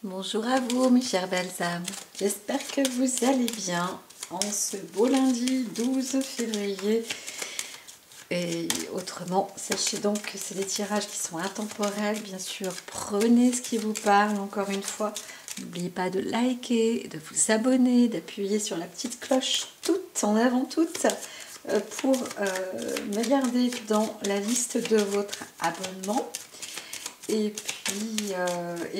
Bonjour à vous mes chères belles âmes, j'espère que vous allez bien en ce beau lundi 12 février. Et autrement, sachez donc que c'est des tirages qui sont intemporels, bien sûr, prenez ce qui vous parle encore une fois. N'oubliez pas de liker, de vous abonner, d'appuyer sur la petite cloche toute en avant toute pour me garder dans la liste de votre abonnement. Et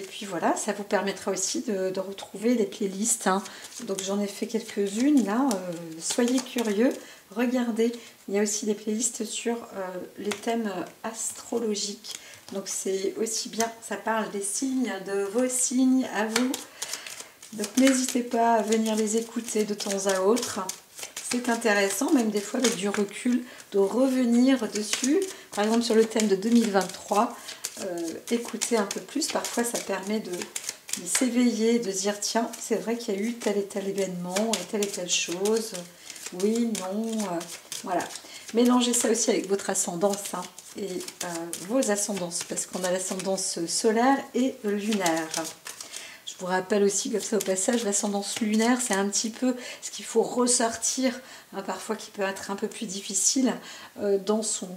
puis voilà, ça vous permettra aussi de retrouver les playlists, hein. Donc j'en ai fait quelques-unes là, soyez curieux, regardez. Il y a aussi des playlists sur les thèmes astrologiques. Donc c'est aussi bien, ça parle des signes, de vos signes à vous. Donc n'hésitez pas à venir les écouter de temps à autre. C'est intéressant, même des fois avec du recul, de revenir dessus. Par exemple sur le thème de 2023. Écouter un peu plus, parfois ça permet de s'éveiller, de se dire tiens, c'est vrai qu'il y a eu tel et tel événement et telle chose, oui, non, voilà. Mélangez ça aussi avec votre ascendance, hein, et vos ascendances, parce qu'on a l'ascendance solaire et lunaire. Je vous rappelle aussi, comme ça au passage, l'ascendance lunaire, c'est un petit peu ce qu'il faut ressortir, hein, parfois qui peut être un peu plus difficile dans son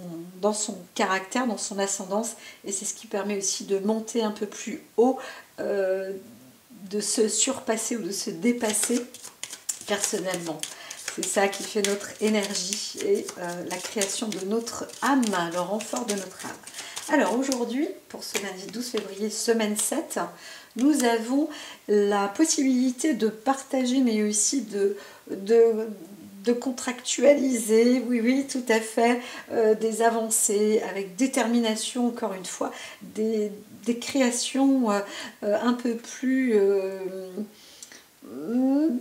caractère, dans son ascendance. Et c'est ce qui permet aussi de monter un peu plus haut, de se surpasser ou de se dépasser personnellement. C'est ça qui fait notre énergie et la création de notre âme, le renfort de notre âme. Alors aujourd'hui, pour ce lundi 12 février, semaine 7, nous avons la possibilité de partager, mais aussi de contractualiser, oui, tout à fait, des avancées avec détermination, encore une fois, des créations un peu plus...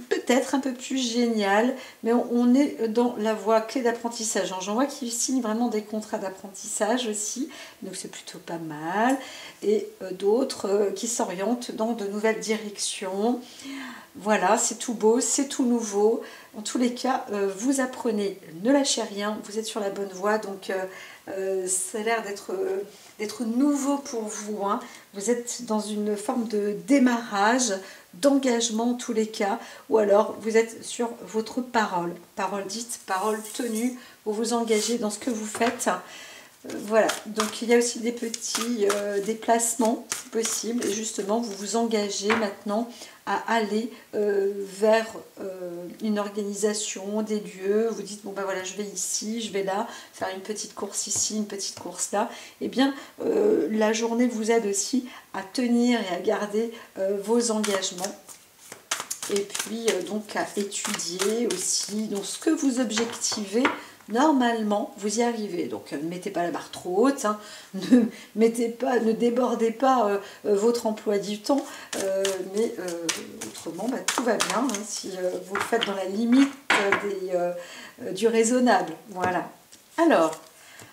peut-être un peu plus génial, mais on est dans la voie clé d'apprentissage. J'en vois qui signent vraiment des contrats d'apprentissage aussi, donc c'est plutôt pas mal, et d'autres qui s'orientent dans de nouvelles directions. Voilà, c'est tout beau, c'est tout nouveau. En tous les cas, vous apprenez, ne lâchez rien, vous êtes sur la bonne voie, donc ça a l'air d'être nouveau pour vous, hein. Vous êtes dans une forme de démarrage, d'engagement en tous les cas, ou alors vous êtes sur votre parole, parole dite, parole tenue, vous vous engagez dans ce que vous faites. Voilà, donc il y a aussi des petits déplacements possibles, et justement vous vous engagez maintenant à aller vers une organisation, des lieux. Vous dites bon ben voilà, je vais ici, je vais là, faire une petite course ici, une petite course là. Et bien la journée vous aide aussi à tenir et à garder vos engagements. Et puis donc à étudier aussi donc ce que vous objectivez. Normalement, vous y arrivez. Donc, ne mettez pas la barre trop haute, hein. Ne débordez pas votre emploi du temps, mais autrement, bah, tout va bien, hein, si vous le faites dans la limite du raisonnable. Voilà. Alors,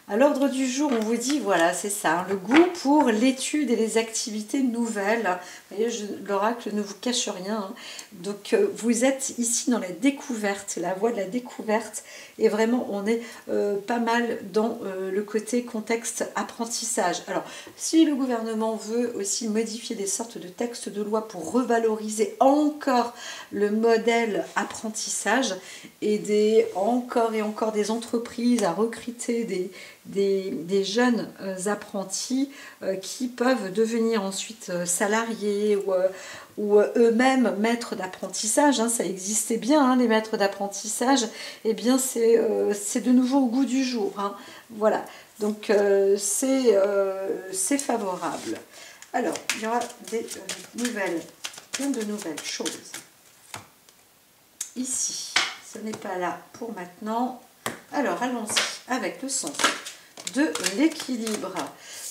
à l'ordre du jour, on vous dit, voilà, c'est ça, hein, le goût pour l'étude et les activités nouvelles. Vous voyez, l'oracle ne vous cache rien, hein. Donc, vous êtes ici dans la découverte, la voie de la découverte. Et vraiment, on est pas mal dans le côté contexte apprentissage. Alors, si le gouvernement veut aussi modifier des sortes de textes de loi pour revaloriser encore le modèle apprentissage, aider encore et encore des entreprises à recruter des jeunes apprentis qui peuvent devenir ensuite salariés ou eux-mêmes maîtres d'apprentissage, hein, ça existait bien, hein, les maîtres d'apprentissage, et eh bien c'est de nouveau au goût du jour, hein. Voilà, donc c'est favorable. Alors, il y aura plein de nouvelles choses. Ici, ce n'est pas là pour maintenant. Alors, allons-y avec le sens de l'équilibre.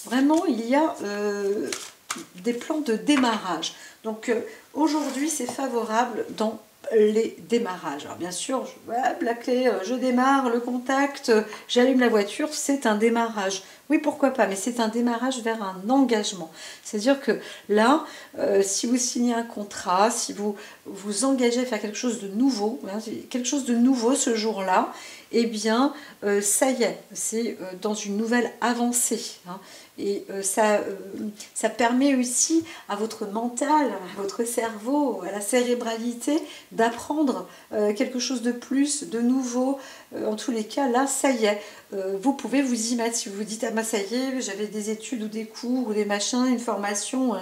Vraiment, il y a des plans de démarrage. Donc, aujourd'hui, c'est favorable dans les démarrages. Alors, bien sûr, la clé, je démarre, le contact, j'allume la voiture, c'est un démarrage. Oui, pourquoi pas, mais c'est un démarrage vers un engagement. C'est-à-dire que là, si vous signez un contrat, si vous vous engagez à faire quelque chose de nouveau, hein, quelque chose de nouveau ce jour-là, eh bien, ça y est, c'est dans une nouvelle avancée. Hein. Et ça permet aussi à votre mental, à votre cerveau, à la cérébralité d'apprendre quelque chose de plus, de nouveau. En tous les cas, là, ça y est, vous pouvez vous y mettre. Si vous vous dites, ah ben ça y est, j'avais des études ou des cours ou des machins, une formation,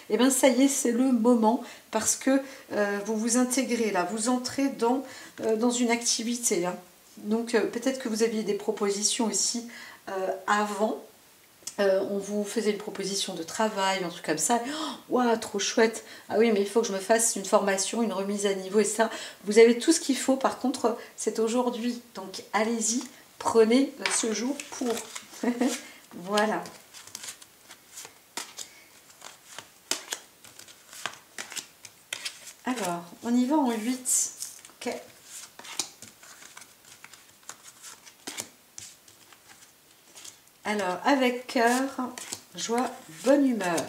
et bien ça y est, c'est le moment parce que vous vous intégrez là, vous entrez dans une activité. Hein. Donc peut-être que vous aviez des propositions aussi avant. On vous faisait une proposition de travail, un truc comme ça. Waouh, trop chouette! Ah oui, mais il faut que je me fasse une formation, une remise à niveau et ça. Vous avez tout ce qu'il faut. Par contre, c'est aujourd'hui. Donc allez-y, prenez ce jour pour. Voilà. Alors, on y va en 8. Ok. Alors, avec cœur, joie, bonne humeur.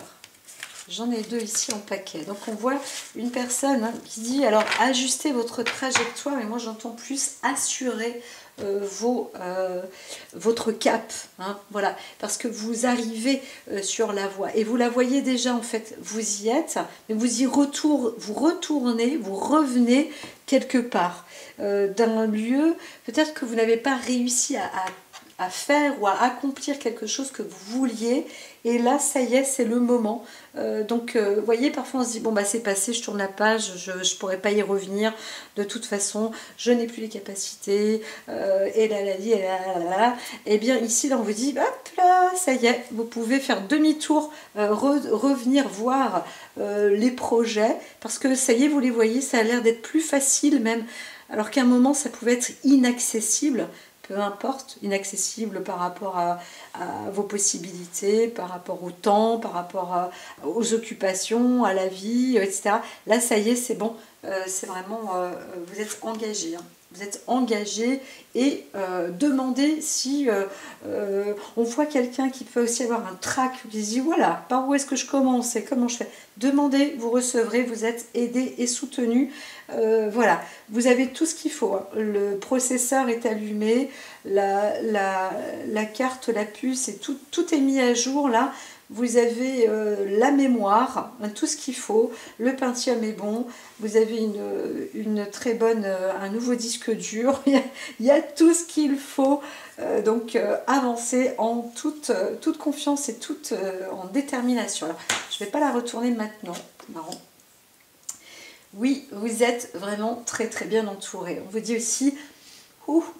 J'en ai 2 ici en paquet. Donc, on voit une personne qui dit, alors, ajustez votre trajectoire, mais moi, j'entends plus assurer votre cap. Hein, voilà, parce que vous arrivez sur la voie. Et vous la voyez déjà, en fait, vous y êtes, mais vous retournez, vous revenez quelque part d'un lieu, peut-être que vous n'avez pas réussi à faire ou à accomplir quelque chose que vous vouliez et là ça y est c'est le moment donc vous voyez parfois on se dit bon bah c'est passé, je tourne la page, je ne pourrai pas y revenir de toute façon, je n'ai plus les capacités et là et bien ici là on vous dit hop là ça y est, vous pouvez faire demi-tour, revenir voir les projets parce que ça y est vous les voyez, ça a l'air d'être plus facile même alors qu'à un moment ça pouvait être inaccessible, peu importe, inaccessible par rapport à vos possibilités, par rapport au temps, par rapport aux occupations, à la vie, etc. Là, ça y est, c'est bon, c'est vraiment, vous êtes engagé. Hein. Vous êtes engagé et demandez si on voit quelqu'un qui peut aussi avoir un trac, qui se dit voilà, par où est-ce que je commence et comment je fais. Demandez, vous recevrez, vous êtes aidé et soutenu. Voilà, vous avez tout ce qu'il faut. Hein. Le processeur est allumé, la carte, la puce, et tout est mis à jour là. Vous avez la mémoire, tout ce qu'il faut, le Pentium est bon, vous avez une très bonne, un nouveau disque dur, il y a tout ce qu'il faut, donc avancez en toute confiance et en détermination. Alors, je ne vais pas la retourner maintenant, marrant. Oui, vous êtes vraiment très très bien entouré. On vous dit aussi,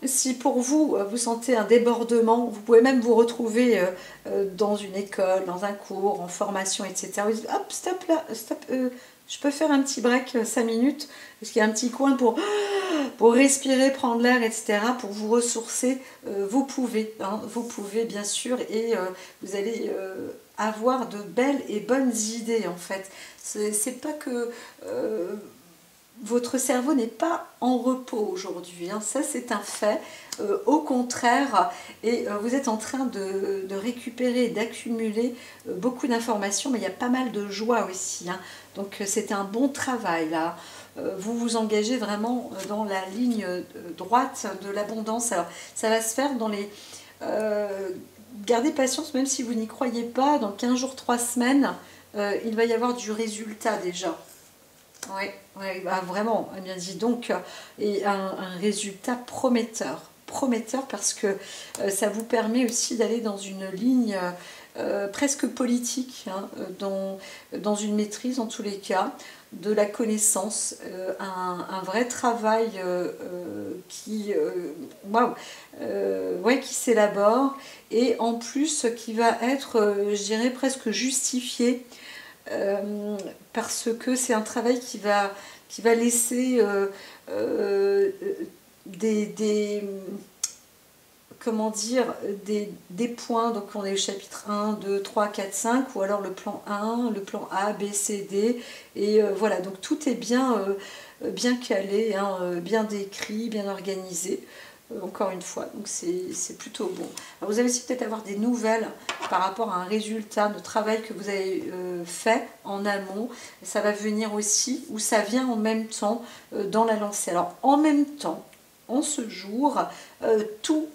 si pour vous, vous sentez un débordement, vous pouvez même vous retrouver dans une école, dans un cours, en formation, etc. Vous dites, hop, stop là, stop, je peux faire un petit break 5 minutes, parce qu'il y a un petit coin pour respirer, prendre l'air, etc. Pour vous ressourcer, vous pouvez, hein, vous pouvez bien sûr, et vous allez avoir de belles et bonnes idées en fait. C'est pas que... votre cerveau n'est pas en repos aujourd'hui, hein. Ça c'est un fait, au contraire, et vous êtes en train de récupérer, d'accumuler beaucoup d'informations, mais il y a pas mal de joie aussi, hein. Donc c'est un bon travail là, vous vous engagez vraiment dans la ligne droite de l'abondance. Alors ça va se faire dans les... gardez patience même si vous n'y croyez pas, dans 15 jours, 3 semaines, il va y avoir du résultat déjà. Oui, ouais, bah vraiment, eh bien dis donc, et un résultat prometteur. Prometteur parce que ça vous permet aussi d'aller dans une ligne presque politique, hein, dans une maîtrise en tous les cas, de la connaissance, un vrai travail qui s'élabore et en plus qui va être, je dirais, presque justifié. Parce que c'est un travail qui va laisser comment dire, des points. Donc on est au chapitre 1, 2, 3, 4, 5, ou alors le plan 1, le plan A, B, C, D, et voilà, donc tout est bien calé, hein, bien décrit, bien organisé. encore une fois, donc c'est plutôt bon. Alors, vous allez aussi peut-être avoir des nouvelles par rapport à un résultat de travail que vous avez fait en amont. Ça va venir aussi, ou ça vient en même temps dans la lancée. Alors en même temps, en ce jour, tout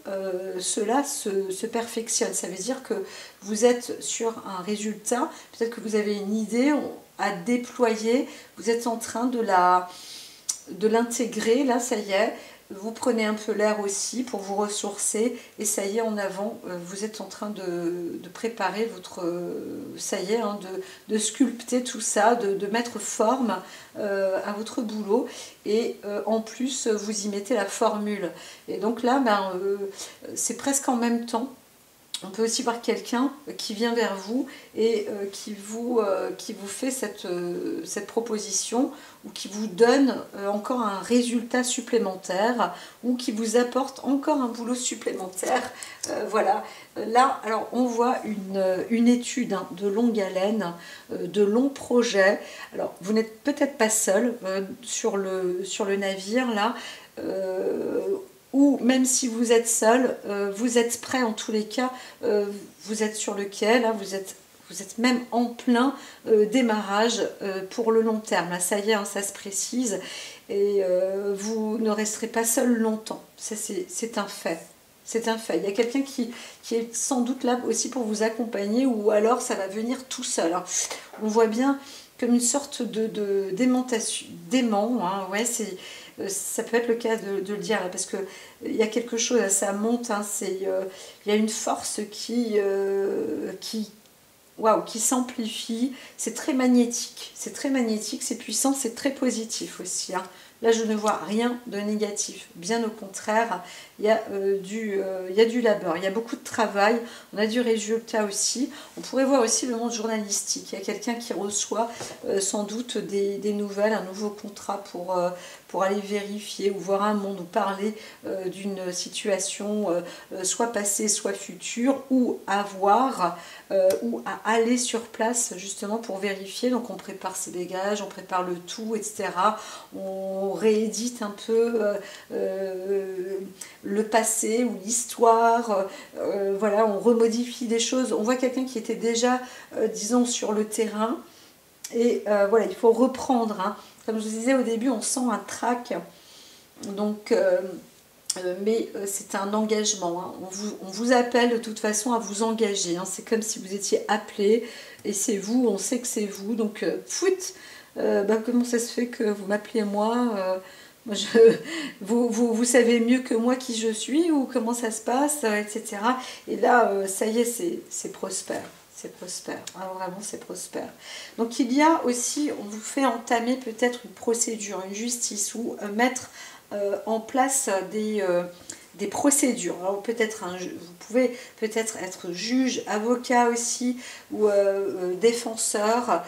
cela se perfectionne. Ça veut dire que vous êtes sur un résultat, peut-être que vous avez une idée à déployer, vous êtes en train de l'intégrer, là ça y est, vous prenez un peu l'air aussi pour vous ressourcer et ça y est, en avant, vous êtes en train de préparer votre, ça y est, hein, de sculpter tout ça, de mettre forme à votre boulot et en plus vous y mettez la formule. Et donc là, ben, c'est presque en même temps. On peut aussi voir quelqu'un qui vient vers vous et qui vous fait cette proposition ou qui vous donne encore un résultat supplémentaire ou qui vous apporte encore un boulot supplémentaire. Voilà. Là, alors on voit une étude hein, de longue haleine, de longs projets. Alors, vous n'êtes peut-être pas seul sur le navire là. Ou même si vous êtes seul, vous êtes prêt en tous les cas, vous êtes sur le quai, là, vous êtes même en plein démarrage pour le long terme. Là, ça y est, hein, ça se précise, et vous ne resterez pas seul longtemps. C'est un fait. C'est un fait. Il y a quelqu'un qui est sans doute là aussi pour vous accompagner, ou alors ça va venir tout seul. Alors, on voit bien comme une sorte de d'aimantation, d'aimant, hein, ouais, ça peut être le cas de le dire, là, parce qu'il y a quelque chose, ça monte, hein, il y a une force qui s'amplifie, c'est très magnétique, c'est puissant, c'est très positif aussi. Hein. Là, je ne vois rien de négatif, bien au contraire, il y a du labeur, il y a beaucoup de travail, on a du résultat aussi. On pourrait voir aussi le monde journalistique, il y a quelqu'un qui reçoit sans doute des nouvelles, un nouveau contrat pour aller vérifier ou voir un monde ou parler d'une situation soit passée, soit future, ou à voir ou à aller sur place justement pour vérifier. Donc on prépare ses bagages, on prépare le tout, etc. On réédite un peu le passé ou l'histoire, voilà, on remodifie des choses. On voit quelqu'un qui était déjà, disons, sur le terrain, et voilà, il faut reprendre. Hein. Comme je vous disais au début, on sent un trac, donc... mais c'est un engagement, hein. On vous appelle de toute façon à vous engager, hein. C'est comme si vous étiez appelé et c'est vous, on sait que c'est vous, donc comment ça se fait que vous m'appelez moi, vous savez mieux que moi qui je suis ou comment ça se passe, etc. Et là, ça y est, c'est prospère. C'est prospère, alors vraiment c'est prospère. Donc il y a aussi, on vous fait entamer peut-être une procédure, une justice, ou mettre en place des procédures. Alors peut-être vous pouvez peut-être être juge, avocat aussi, ou défenseur,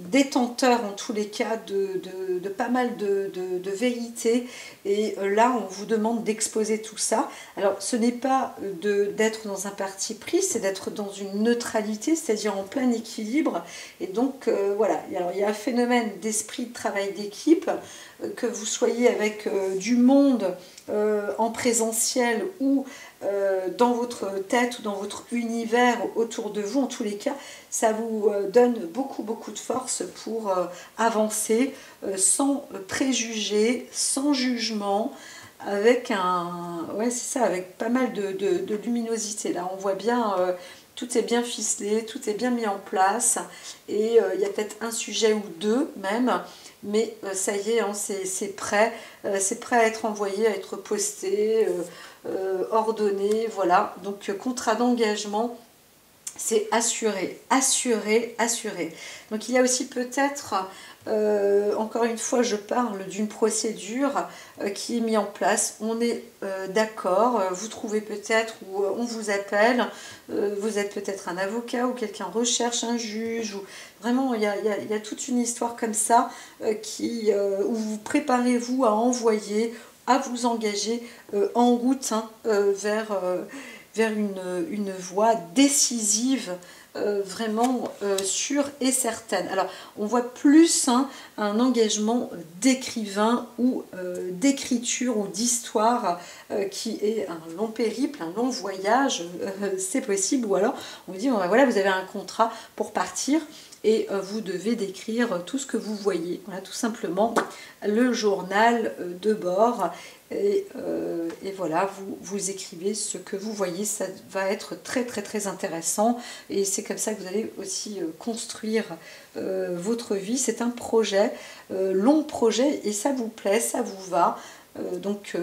détenteur en tous les cas de pas mal de vérités, et là on vous demande d'exposer tout ça. Alors ce n'est pas d'être dans un parti pris, c'est d'être dans une neutralité, c'est-à-dire en plein équilibre, et donc voilà. Alors, il y a un phénomène d'esprit de travail d'équipe, que vous soyez avec du monde en présentiel ou dans votre tête ou dans votre univers autour de vous, en tous les cas, ça vous donne beaucoup de force pour avancer sans préjugés, sans jugement, avec avec pas mal de luminosité. Là, on voit bien, tout est bien ficelé, tout est bien mis en place, et il y a peut-être un sujet ou deux même, mais ça y est, hein, c'est prêt à être envoyé, à être posté, ordonné, voilà. Donc contrat d'engagement, c'est assuré. Donc il y a aussi peut-être, encore une fois, je parle d'une procédure qui est mise en place. On est d'accord, vous trouvez peut-être, ou on vous appelle, vous êtes peut-être un avocat, ou quelqu'un recherche un juge, ou vraiment il y a toute une histoire comme ça où vous préparez-vous à envoyer, à vous engager en route, hein, vers une voie décisive vraiment sûre et certaine. Alors, on voit plus un engagement d'écrivain ou d'écriture ou d'histoire qui est un long périple, un long voyage, c'est possible. Ou alors, on vous dit, bon, ben voilà, vous avez un contrat pour partir et vous devez décrire tout ce que vous voyez. Voilà, tout simplement le journal de bord. Et voilà, vous écrivez ce que vous voyez, ça va être très très très intéressant et c'est comme ça que vous allez aussi construire votre vie. C'est un projet, long projet, et ça vous plaît, ça vous va. Donc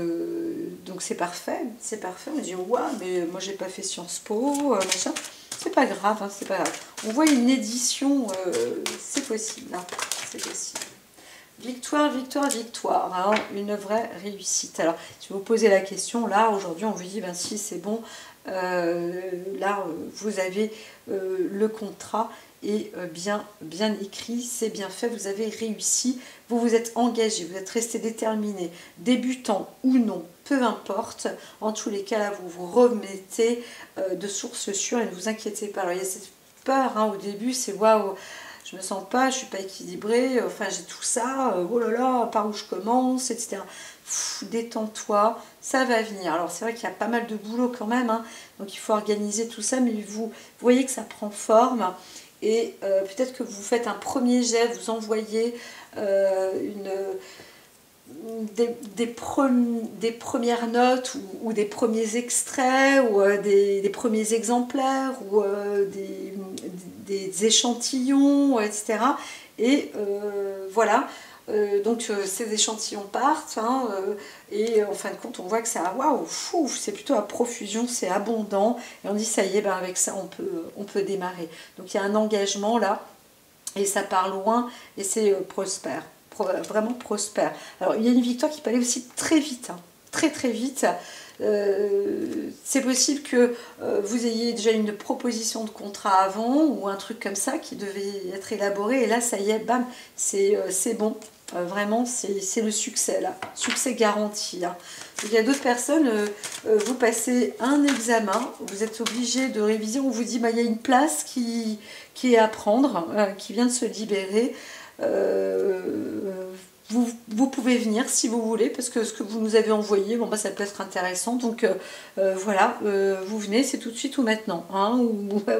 c'est parfait, c'est parfait. On dit ouais, mais moi j'ai pas fait Sciences Po, machin. C'est pas grave, hein, c'est pas grave. On voit une édition, c'est possible, hein, c'est possible. Victoire, victoire, victoire, hein, une vraie réussite. Alors, si vous posez la question, là, aujourd'hui, on vous dit, ben si, c'est bon, là, vous avez le contrat est bien écrit, c'est bien fait, vous avez réussi, vous vous êtes engagé, vous êtes resté déterminé, débutant ou non, peu importe, en tous les cas, là, vous vous remettez de sources sûres et ne vous inquiétez pas. Alors, il y a cette peur, hein, au début, c'est waouh, je me sens pas, je suis pas équilibrée, enfin j'ai tout ça, oh là là, par où je commence, etc. Détends-toi, ça va venir. Alors c'est vrai qu'il y a pas mal de boulot quand même, hein, donc il faut organiser tout ça, mais vous voyez que ça prend forme, et peut-être que vous faites un premier jet, vous envoyez des premières notes ou des premiers extraits ou des premiers exemplaires ou des échantillons, etc. Et voilà, donc ces échantillons partent, hein, et en fin de compte on voit que ça, waouh, c'est plutôt à profusion, c'est abondant, et on dit ça y est, ben avec ça on peut démarrer. Donc il y a un engagement là, et ça part loin, et c'est prospère. Vraiment prospère. Alors il y a une victoire qui peut aller aussi très vite, hein, très très vite. C'est possible que vous ayez déjà une proposition de contrat avant ou un truc comme ça qui devait être élaboré, et là ça y est, bam, c'est bon. Vraiment c'est le succès là, succès garanti, hein. Il y a d'autres personnes, vous passez un examen, vous êtes obligé de réviser, on vous dit bah, il y a une place qui est à prendre, qui vient de se libérer. Vous pouvez venir si vous voulez, parce que ce que vous nous avez envoyé, bon, bah, ça peut être intéressant. Donc voilà, vous venez, c'est tout de suite ou maintenant, hein,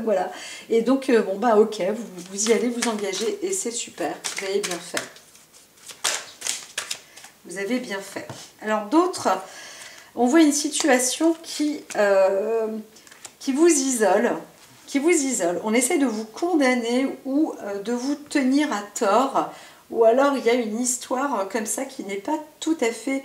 voilà. Et donc bon bah ok, vous y allez, vous engagez, et c'est super. Vous avez bien fait. Vous avez bien fait. Alors d'autres, on voit une situation qui vous isole. On essaie de vous condamner ou de vous tenir à tort, ou alors il y a une histoire comme ça qui n'est pas tout à fait...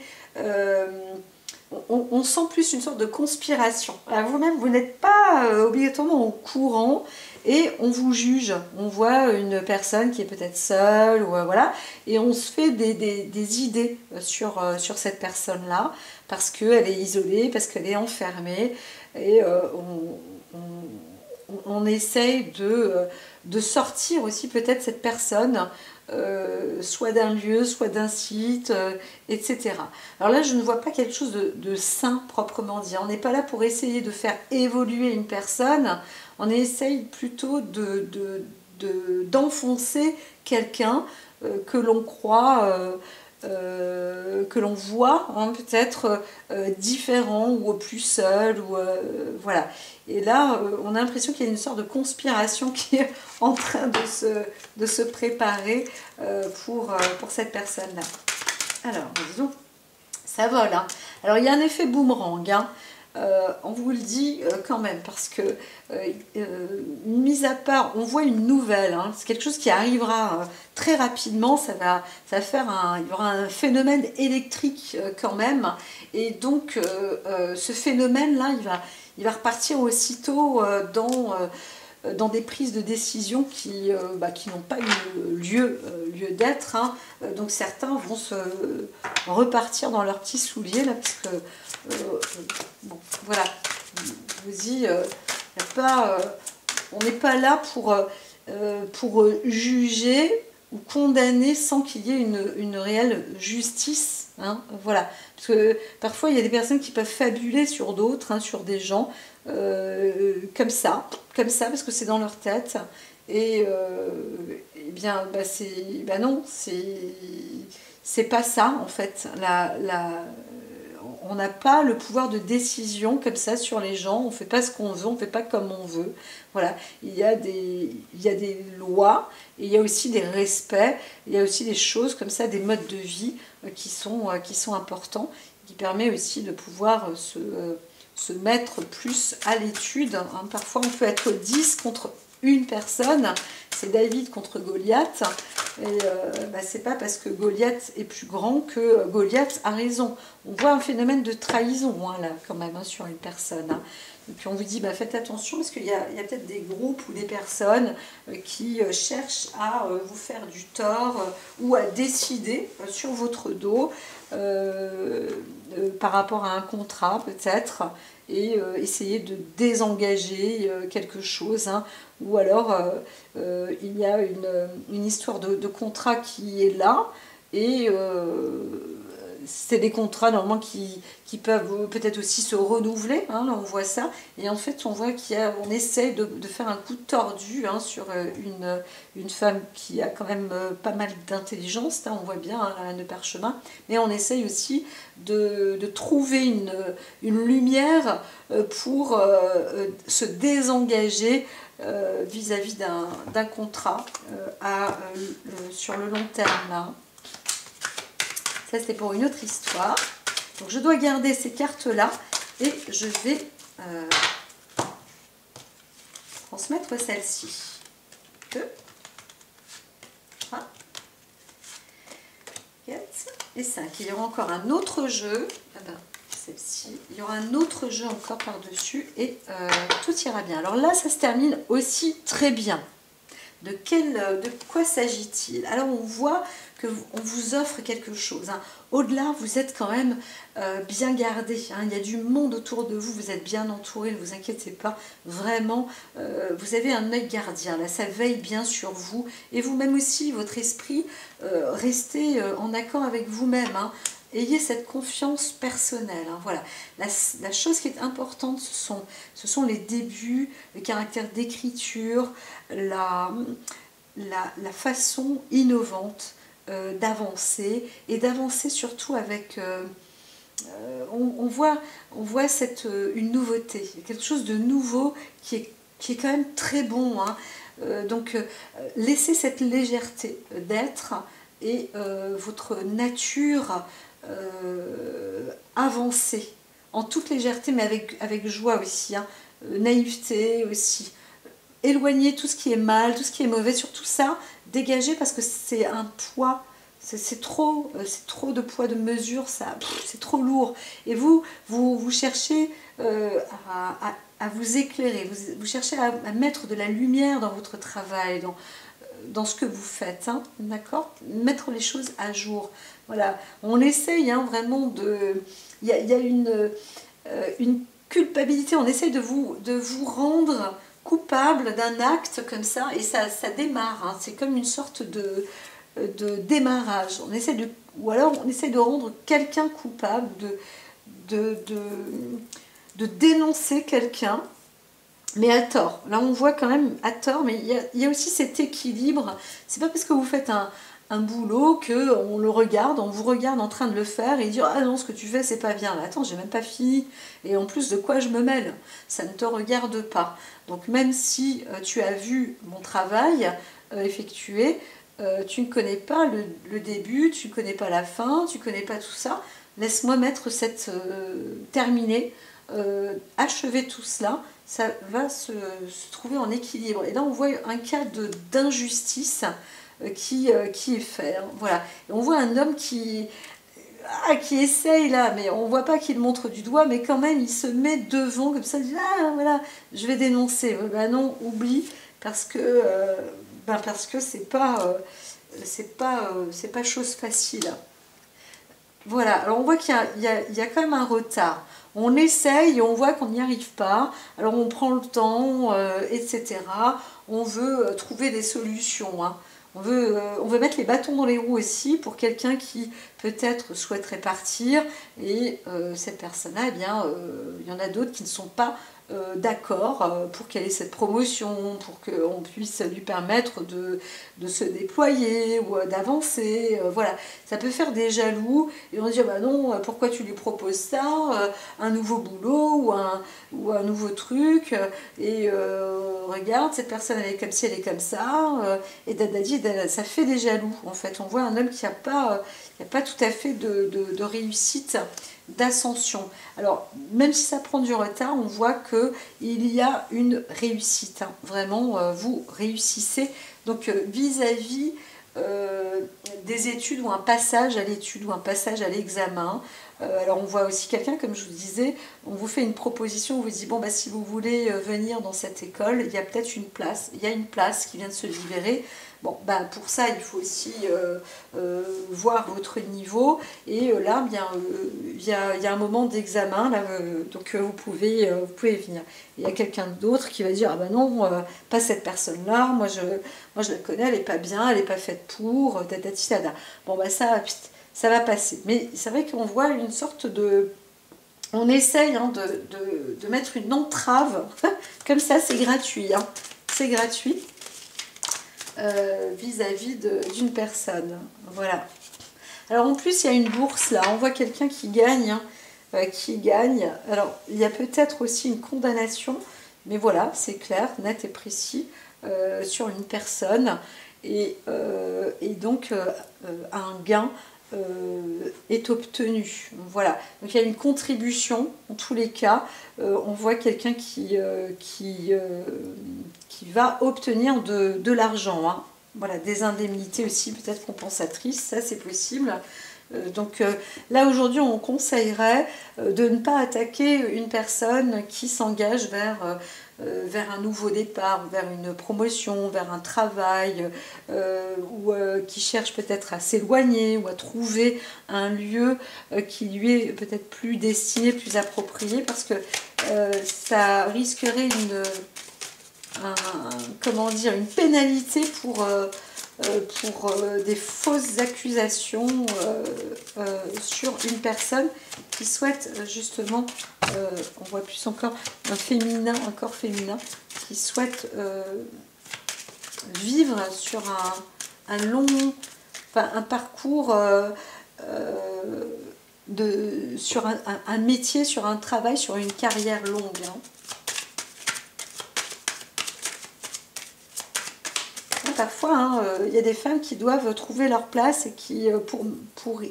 on sent plus une sorte de conspiration. Vous-même, vous n'êtes pas obligatoirement au courant, et on vous juge. On voit une personne qui est peut-être seule, ou voilà, et on se fait des idées sur cette personne-là, parce qu'elle est isolée, parce qu'elle est enfermée, et on essaye de sortir aussi peut-être cette personne, soit d'un lieu, soit d'un site, etc. Alors là, je ne vois pas quelque chose de sain proprement dit. On n'est pas là pour essayer de faire évoluer une personne, on essaye plutôt d'enfoncer quelqu'un que l'on croit... que l'on voit, hein, peut-être différent ou plus seul, ou voilà. Et là, on a l'impression qu'il y a une sorte de conspiration qui est en train de se préparer pour cette personne-là. Alors, disons, ça vole, hein. Alors, il y a un effet boomerang, hein. On vous le dit quand même, parce que mis à part, on voit une nouvelle, hein, c'est quelque chose qui arrivera très rapidement, ça va faire il y aura un phénomène électrique quand même, et donc ce phénomène là il va repartir aussitôt dans des prises de décision qui n'ont pas eu lieu d'être, hein. Donc certains vont se repartir dans leurs petits souliers là, parce que bon, voilà, je vous dis, on n'est pas là pour juger ou condamner sans qu'il y ait une réelle justice, hein, voilà. Parce que parfois il y a des personnes qui peuvent fabuler sur d'autres, hein, sur des gens, parce que c'est dans leur tête. Et eh bien, bah non, c'est pas ça en fait. On n'a pas le pouvoir de décision comme ça sur les gens, on ne fait pas ce qu'on veut, on ne fait pas comme on veut. Voilà, il y a des lois, et il y a aussi des respects, il y a aussi des choses comme ça, des modes de vie qui sont importants, qui permettent aussi de pouvoir se mettre plus à l'étude. Hein. Parfois on peut être 10 contre une personne, c'est David contre Goliath, et c'est pas parce que Goliath est plus grand que Goliath a raison. On voit un phénomène de trahison hein, là quand même hein, sur une personne. Hein. Et puis on vous dit faites attention parce qu'il y a peut-être des groupes ou des personnes qui cherchent à vous faire du tort ou à décider sur votre dos par rapport à un contrat peut-être, et essayer de désengager quelque chose, hein. Ou alors il y a une histoire de contrat qui est là, et c'est des contrats normalement qui peuvent peut-être aussi se renouveler, hein, là on voit ça, et en fait on voit qu'on essaie de faire un coup tordu hein, sur une femme qui a quand même pas mal d'intelligence, on voit bien hein, la reine de parchemin, mais on essaye aussi de trouver une lumière pour se désengager vis-à-vis d'un contrat sur le long terme là. Ça c'était pour une autre histoire. Donc je dois garder ces cartes là et je vais transmettre celle-ci. 2, 3, 4 et 5. Il y aura encore un autre jeu. Ah ben, celle-ci. Il y aura un autre jeu encore par-dessus et tout ira bien. Alors là, ça se termine aussi très bien. De quoi s'agit-il? Alors on voit qu'on vous offre quelque chose. Hein. Au-delà, vous êtes quand même bien gardé. Hein. Il y a du monde autour de vous, vous êtes bien entouré, ne vous inquiétez pas. Vraiment, vous avez un œil gardien. Là, ça veille bien sur vous. Et vous-même aussi, votre esprit, restez en accord avec vous-même. Hein. Ayez cette confiance personnelle. Hein, voilà. La chose qui est importante, ce sont les débuts, le caractère d'écriture, la façon innovante d'avancer, et d'avancer surtout avec... on voit une nouveauté, quelque chose de nouveau qui est quand même très bon. Hein. Donc, laissez cette légèreté d'être et votre nature avancer en toute légèreté, mais avec joie aussi, hein, naïveté aussi. Éloignez tout ce qui est mal, tout ce qui est mauvais, surtout ça, dégagez parce que c'est un poids, c'est trop de poids de mesure, c'est trop lourd. Et vous cherchez à vous éclairer, vous cherchez à mettre de la lumière dans votre travail, dans ce que vous faites, hein, d'accord? Mettre les choses à jour. Voilà, on essaye hein, vraiment de... Il y a une culpabilité, on essaye de vous rendre coupable d'un acte comme ça, et ça démarre, hein, c'est comme une sorte de démarrage. Ou alors on essaie de rendre quelqu'un coupable, de dénoncer quelqu'un, mais à tort. Là on voit quand même à tort, mais il y a aussi cet équilibre. C'est pas parce que vous faites un boulot qu'on le regarde, on vous regarde en train de le faire et dire ah non, ce que tu fais c'est pas bien. Attends, j'ai même pas fini, et en plus de quoi je me mêle, ça ne te regarde pas. Donc même si tu as vu mon travail effectué, tu ne connais pas le début, tu ne connais pas la fin, tu ne connais pas tout ça, laisse-moi mettre cette terminée, achever tout cela, ça va se trouver en équilibre. Et là on voit un cas d'injustice qui est fait. Hein. Voilà. Et on voit un homme qui essaye là, mais on voit pas qu'il montre du doigt, mais quand même il se met devant comme ça, il dit ah voilà, je vais dénoncer. Ben non, oublie, parce que c'est pas chose facile. Voilà, alors on voit qu'il y a quand même un retard. On essaye et on voit qu'on n'y arrive pas. Alors on prend le temps, etc. On veut trouver des solutions. Hein. On veut mettre les bâtons dans les roues aussi pour quelqu'un qui peut-être souhaiterait partir. Et cette personne-là, eh bien, il y en a d'autres qui ne sont pas d'accord pour qu'elle ait cette promotion, pour qu'on puisse lui permettre de se déployer ou d'avancer. Voilà, ça peut faire des jaloux et on se dit bah non, pourquoi tu lui proposes ça, un nouveau boulot ou un nouveau truc, et regarde, cette personne elle est comme ci, elle est comme ça, et dadadi, ça fait des jaloux en fait. On voit un homme qui n'a pas, tout à fait de réussite, d'ascension. Alors, même si ça prend du retard, on voit qu'il y a une réussite. Hein. Vraiment, vous réussissez. Donc, vis-à-vis des études ou un passage à l'étude ou un passage à l'examen. Alors, on voit aussi quelqu'un, comme je vous disais, on vous fait une proposition, on vous dit, bon, bah, si vous voulez venir dans cette école, il y a peut-être une place. Il y a une place qui vient de se libérer. Bon, ben pour ça, il faut aussi voir votre niveau. Et là, bien, il y a un moment d'examen, là, donc vous pouvez venir. Il y a quelqu'un d'autre qui va dire, ah ben non, pas cette personne-là, moi je la connais, elle n'est pas bien, elle n'est pas faite pour, tatati tada. Bon, ben ça va passer. Mais c'est vrai qu'on voit une sorte de... On essaye hein, de mettre une entrave, comme ça, c'est gratuit. Hein. C'est gratuit. Vis-à-vis d'une personne. Voilà. Alors en plus, il y a une bourse là. On voit quelqu'un qui gagne. Alors, il y a peut-être aussi une condamnation. Mais voilà, c'est clair, net et précis sur une personne. Et donc, un gain est obtenu. Voilà. Donc, il y a une contribution. En tous les cas, on voit quelqu'un qui va obtenir de l'argent. Hein. Voilà, des indemnités aussi, peut-être compensatrices, ça c'est possible. Donc là aujourd'hui on conseillerait de ne pas attaquer une personne qui s'engage vers un nouveau départ, vers une promotion, vers un travail, ou qui cherche peut-être à s'éloigner ou à trouver un lieu qui lui est peut-être plus destiné, plus approprié, parce que ça risquerait une pénalité pour des fausses accusations sur une personne qui souhaite justement, on voit plus encore un corps féminin qui souhaite vivre sur un parcours sur un métier, sur un travail, sur une carrière longue. Hein. Parfois, hein, y a des femmes qui doivent trouver leur place et qui, pour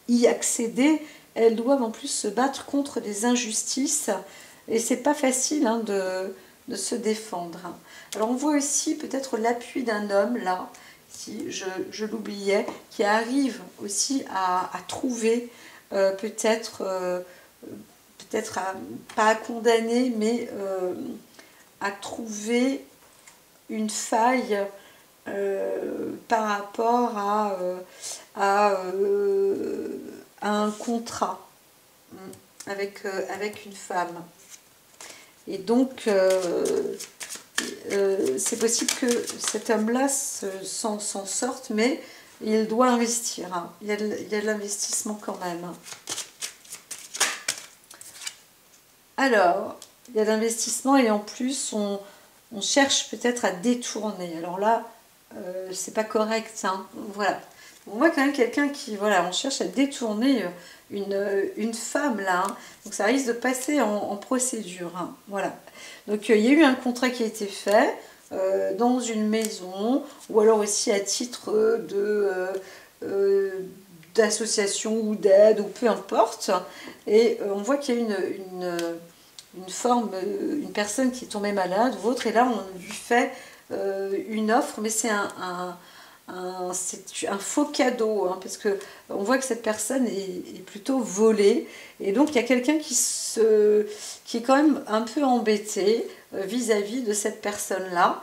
y accéder, elles doivent en plus se battre contre des injustices. Et c'est pas facile hein, de se défendre. Alors on voit aussi peut-être l'appui d'un homme, là, si je l'oubliais, qui arrive aussi à trouver peut-être pas à condamner, mais à trouver une faille par rapport à un contrat avec une femme. Et donc, c'est possible que cet homme-là s'en sorte, mais il doit investir. Hein. Il y a de l'investissement quand même. Alors, il y a de l'investissement et en plus, on cherche peut-être à détourner. Alors là, c'est pas correct. Hein. Voilà. On voit quand même quelqu'un qui, voilà, on cherche à détourner une femme là. Hein. Donc ça risque de passer en procédure. Hein. Voilà. Donc il y a eu un contrat qui a été fait dans une maison, ou alors aussi à titre d'association ou d'aide, ou peu importe. Et on voit qu'il y a une personne qui est tombée malade ou autre, et là on lui fait une offre, mais c'est un faux cadeau, hein, parce que on voit que cette personne est plutôt volée, et donc il y a quelqu'un qui est quand même un peu embêté vis-à-vis de cette personne-là,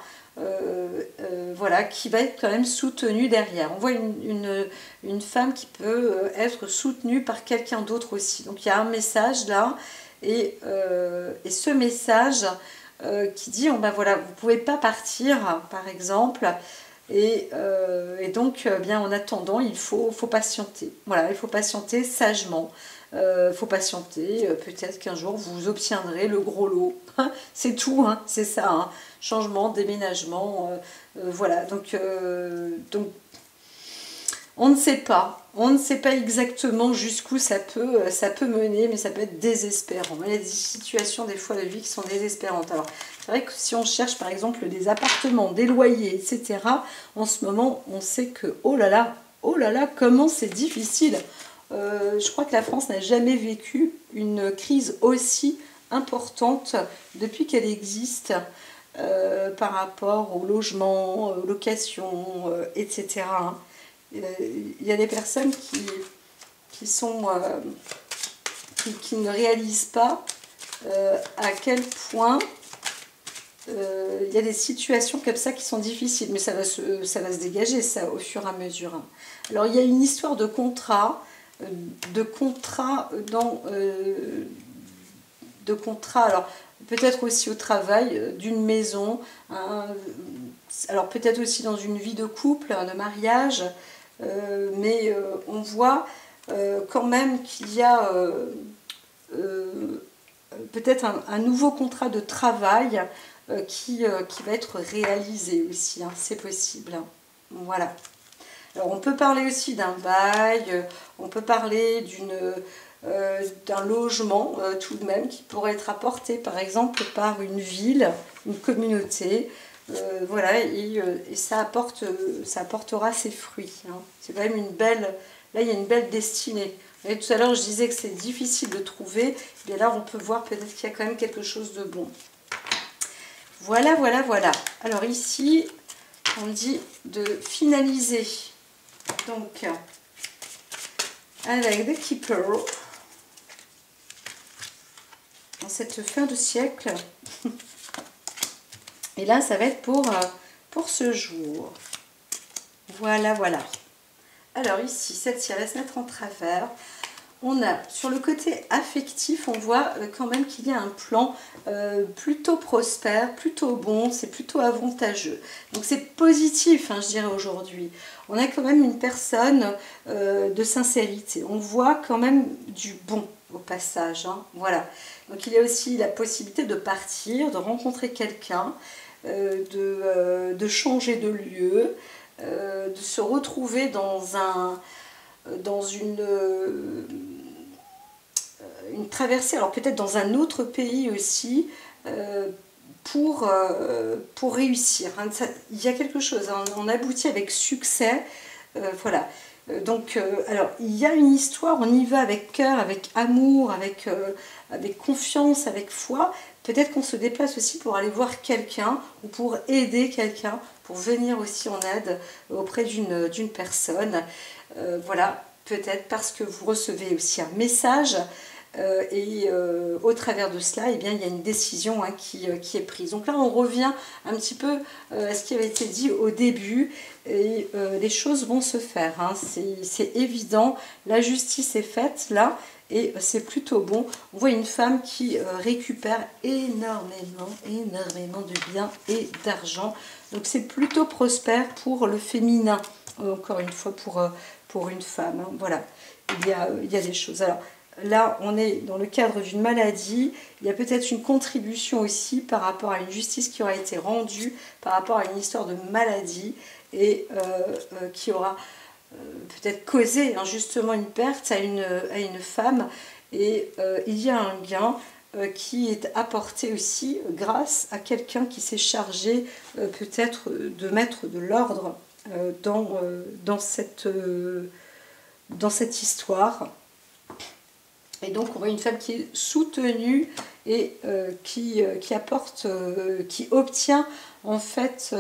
voilà, qui va être quand même soutenue derrière. On voit une femme qui peut être soutenue par quelqu'un d'autre aussi. Donc il y a un message là, et ce message qui dit, oh ben voilà, vous ne pouvez pas partir, par exemple, Et donc, bien, en attendant, il faut patienter. Voilà, il faut patienter sagement. Faut patienter. Peut-être qu'un jour, vous obtiendrez le gros lot. C'est tout, hein, c'est ça. Hein. Changement, déménagement. Voilà, donc, on ne sait pas. On ne sait pas exactement jusqu'où ça peut mener, mais ça peut être désespérant. Il y a des situations, des fois, de vie qui sont désespérantes. Alors, c'est vrai que si on cherche, par exemple, des appartements, des loyers, etc., en ce moment, on sait que, oh là là, comment c'est difficile. Je crois que la France n'a jamais vécu une crise aussi importante depuis qu'elle existe par rapport au logement, aux locations, etc. Il y a des personnes qui ne réalisent pas à quel point il y a des situations comme ça qui sont difficiles, mais ça va se dégager ça au fur et à mesure. Alors il y a une histoire de contrat alors peut-être aussi au travail, d'une maison, hein, alors peut-être aussi dans une vie de couple, de mariage, mais on voit quand même qu'il y a peut-être un nouveau contrat de travail qui va être réalisé aussi, hein, c'est possible. Hein. Voilà. Alors on peut parler aussi d'un bail, on peut parler d'un logement tout de même qui pourrait être apporté par exemple par une ville, une communauté, voilà, et ça apportera ses fruits. Hein. C'est quand même une belle, là il y a une belle destinée. Et tout à l'heure je disais que c'est difficile de trouver, et là on peut voir peut-être qu'il y a quand même quelque chose de bon. Voilà, voilà, voilà. Alors ici, on dit de finaliser donc avec The Keeper en cette fin de siècle. Et là, ça va être pour ce jour. Voilà, voilà. Alors ici, celle-ci, elle va se mettre en travers. On a, sur le côté affectif, on voit quand même qu'il y a un plan plutôt prospère, plutôt bon, c'est plutôt avantageux. Donc c'est positif, hein, je dirais aujourd'hui. On a quand même une personne de sincérité. On voit quand même du bon au passage. Hein, voilà. Donc il y a aussi la possibilité de partir, de rencontrer quelqu'un, de changer de lieu, de se retrouver dans une traversée, alors peut-être dans un autre pays aussi, pour réussir. Hein. Il y a quelque chose, hein, on aboutit avec succès, voilà. Donc, alors, il y a une histoire, on y va avec cœur, avec amour, avec confiance, avec foi. Peut-être qu'on se déplace aussi pour aller voir quelqu'un ou pour aider quelqu'un, pour venir aussi en aide auprès d'une personne. Voilà, peut-être parce que vous recevez aussi un message et au travers de cela, eh bien, il y a une décision hein, qui est prise. Donc là, on revient un petit peu à ce qui avait été dit au début et les choses vont se faire. Hein. C'est évident, la justice est faite là et c'est plutôt bon. On voit une femme qui récupère énormément de biens et d'argent. Donc c'est plutôt prospère pour le féminin, encore une fois pour une femme. Hein. Voilà, il y a des choses. Alors, là, on est dans le cadre d'une maladie. Il y a peut-être une contribution aussi par rapport à une justice qui aura été rendue, par rapport à une histoire de maladie et qui aura peut-être causé hein, justement une perte à une femme. Et il y a un gain qui est apporté aussi grâce à quelqu'un qui s'est chargé peut-être de mettre de l'ordre dans cette histoire. Et donc on voit une femme qui est soutenue et qui obtient en fait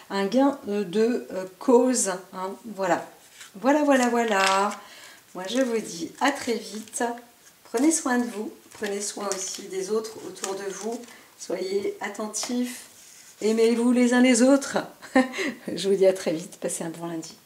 un gain de cause. Hein, voilà. Voilà, voilà, voilà. Moi je vous dis à très vite. Prenez soin de vous. Prenez soin aussi des autres autour de vous. Soyez attentifs. Aimez-vous les uns les autres. Je vous dis à très vite. Passez un bon lundi.